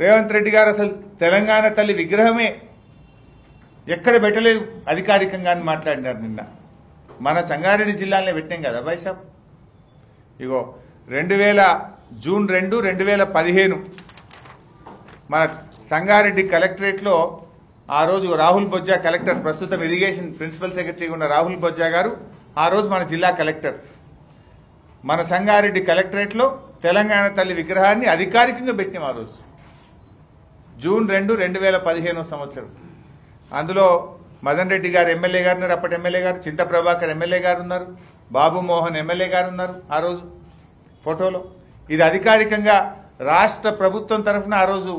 రేవంత్ రెడ్డి గారు అసలు తెలంగాణ తల్లి విగ్రహమే ఎక్కడ పెట్టలేదు అధికారికంగా అని మాట్లాడినారు నిన్న. మన సంగారెడ్డి జిల్లాలో పెట్టాం కదా బైసాబ్. ఇగో జూన్ 2, 2015 మన సంగారెడ్డి కలెక్టరేట్లో ఆ రోజు రాహుల్ బొజ్జా కలెక్టర్, ప్రస్తుతం ఇరిగేషన్ ప్రిన్సిపల్ సెక్రటరీగా ఉన్న రాహుల్ బొజ్జా గారు ఆ రోజు మన జిల్లా కలెక్టర్. మన సంగారెడ్డి కలెక్టరేట్లో తెలంగాణ తల్లి విగ్రహాన్ని అధికారికంగా పెట్టాం ఆ రోజు జూన్ 2, 2015 సంవత్సరం. అందులో మదన్ రెడ్డి గారు ఎమ్మెల్యే గారు ఉన్నారు, అప్పటి ఎమ్మెల్యే గారు, చింత ప్రభాకర్ ఎమ్మెల్యే గారు ఉన్నారు, బాబు మోహన్ ఎమ్మెల్యే గారు ఉన్నారు ఆ రోజు ఫోటోలో. ఇది అధికారికంగా రాష్ట్ర ప్రభుత్వం తరఫున ఆ రోజు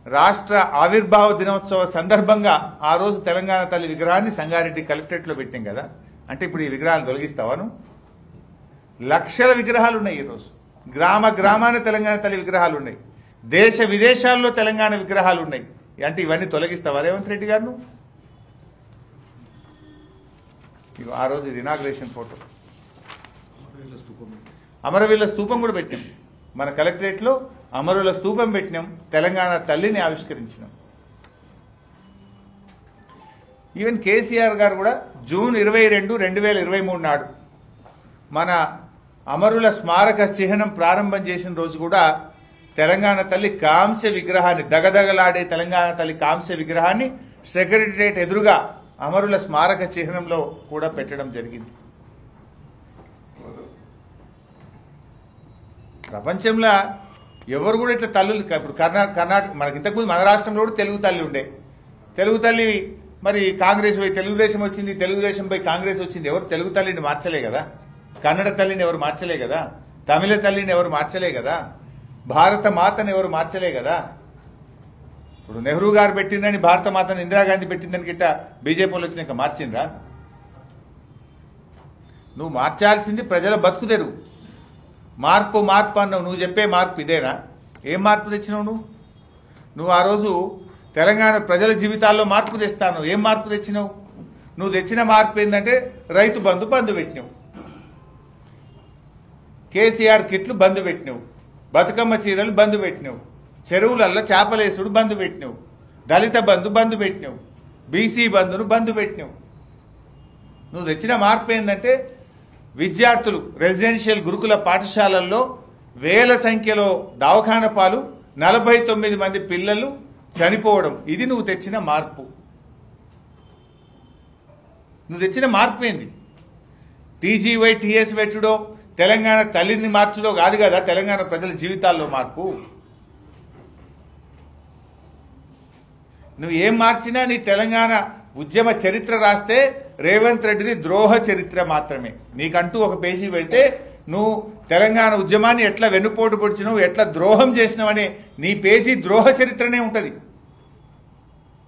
రాష్ట్ర ఆవిర్భావ దినోత్సవ సందర్భంగా ఆ రోజు తెలంగాణ తల్లి విగ్రహాన్ని సంగారెడ్డి కలెక్టరేట్లో పెట్టాం కదా. అంటే ఇప్పుడు ఈ విగ్రహాలు తొలగిస్తావాను? లక్షల విగ్రహాలు ఉన్నాయి ఈరోజు, గ్రామ గ్రామాన తెలంగాణ తల్లి విగ్రహాలు ఉన్నాయి, దేశ విదేశాల్లో తెలంగాణ విగ్రహాలు ఉన్నాయి. అంటే ఇవన్నీ తొలగిస్తావా రేవంత్ రెడ్డి గారు? ఆ రోజు ఇది ఇనాగ్రేషన్ ఫోటో. అమరవీరుల స్తూపం కూడా పెట్టినాం మన కలెక్టరేట్లో, అమరుల స్తూపం పెట్టినాం, తెలంగాణ తల్లిని ఆవిష్కరించినాం. ఈవెన్ కేసీఆర్ గారు కూడా జూన్ 22, 2023 నాడు మన అమరుల స్మారక చిహ్నం ప్రారంభం చేసిన రోజు కూడా తెలంగాణ తల్లి కాంస్య విగ్రహాన్ని, దగదగలాడే తెలంగాణ తల్లి కాంస్య విగ్రహాన్ని సెక్రటరియట్ ఎదురుగా అమరుల స్మారక చిహ్నంలో కూడా పెట్టడం జరిగింది. ప్రపంచంలో ఎవరు కూడా ఇట్లా తల్లులు, ఇప్పుడు కర్ణాటక మనకి ఇంతకుముందు మన రాష్ట్రంలో కూడా తెలుగు తల్లి ఉండే, తెలుగు తల్లి మరి కాంగ్రెస్ పోయి తెలుగుదేశం వచ్చింది, తెలుగుదేశం పోయి కాంగ్రెస్ వచ్చింది. ఎవరు తెలుగు తల్లిని మార్చలే కదా, కన్నడ తల్లిని ఎవరు మార్చలే కదా, తమిళ తల్లిని ఎవరు మార్చలే కదా, భారత మాతను ఎవరు మార్చలే కదా. ఇప్పుడు నెహ్రూ గారు పెట్టిందని భారత మాతను ఇందిరాగాంధీ పెట్టిందని గిట్ట బీజేపీ వాళ్ళు వచ్చినాక మార్చిండ్రా? నువ్వు మార్చాల్సింది ప్రజల బతుకు తెరువు. మార్పు మార్పు అన్నావు, నువ్వు చెప్పే మార్పు ఇదేనా? ఏం మార్పు తెచ్చినావు నువ్వు ఆ రోజు తెలంగాణ ప్రజల జీవితాల్లో మార్పు తెస్తాను, ఏం మార్పు తెచ్చినావు? నువ్వు తెచ్చిన మార్పు ఏంటంటే రైతు బంధు పెట్టినావు, కేసీఆర్ కిట్లు బంధు పెట్టినావు, బతుకమ్మ చీరలు బంధు పెట్టినావు, చెరువులల్లో చేపలేసుడు బంధు పెట్టినావు, దళిత బంధు పెట్టినావు, బీసీ బంధును బంధు పెట్టినావు. నువ్వు తెచ్చిన మార్పు ఏంటంటే విద్యార్థులు రెసిడెన్షియల్ గురుకుల పాఠశాలల్లో వేల సంఖ్యలో దవాఖాన పాలు, 49 మంది పిల్లలు చనిపోవడం, ఇది నువ్వు తెచ్చిన మార్పు. నువ్వు తెచ్చిన మార్పు ఏంది? టీజీవై టీఎస్ పెట్టుడో తెలంగాణ తల్లిని మార్చుడో కాదు కదా తెలంగాణ ప్రజల జీవితాల్లో మార్పు. నువ్వు ఏం మార్చినా నీ తెలంగాణ ఉద్యమ చరిత్ర రాస్తే రేవంత్ రెడ్డిది ద్రోహ చరిత్ర మాత్రమే. నీకంటూ ఒక పేజీ పెడితే నువ్వు తెలంగాణ ఉద్యమాన్ని ఎట్లా వెన్నుపోటు పొడిచినావు, ఎట్లా ద్రోహం చేసినావనే నీ పేజీ ద్రోహ చరిత్రనే ఉంటుంది.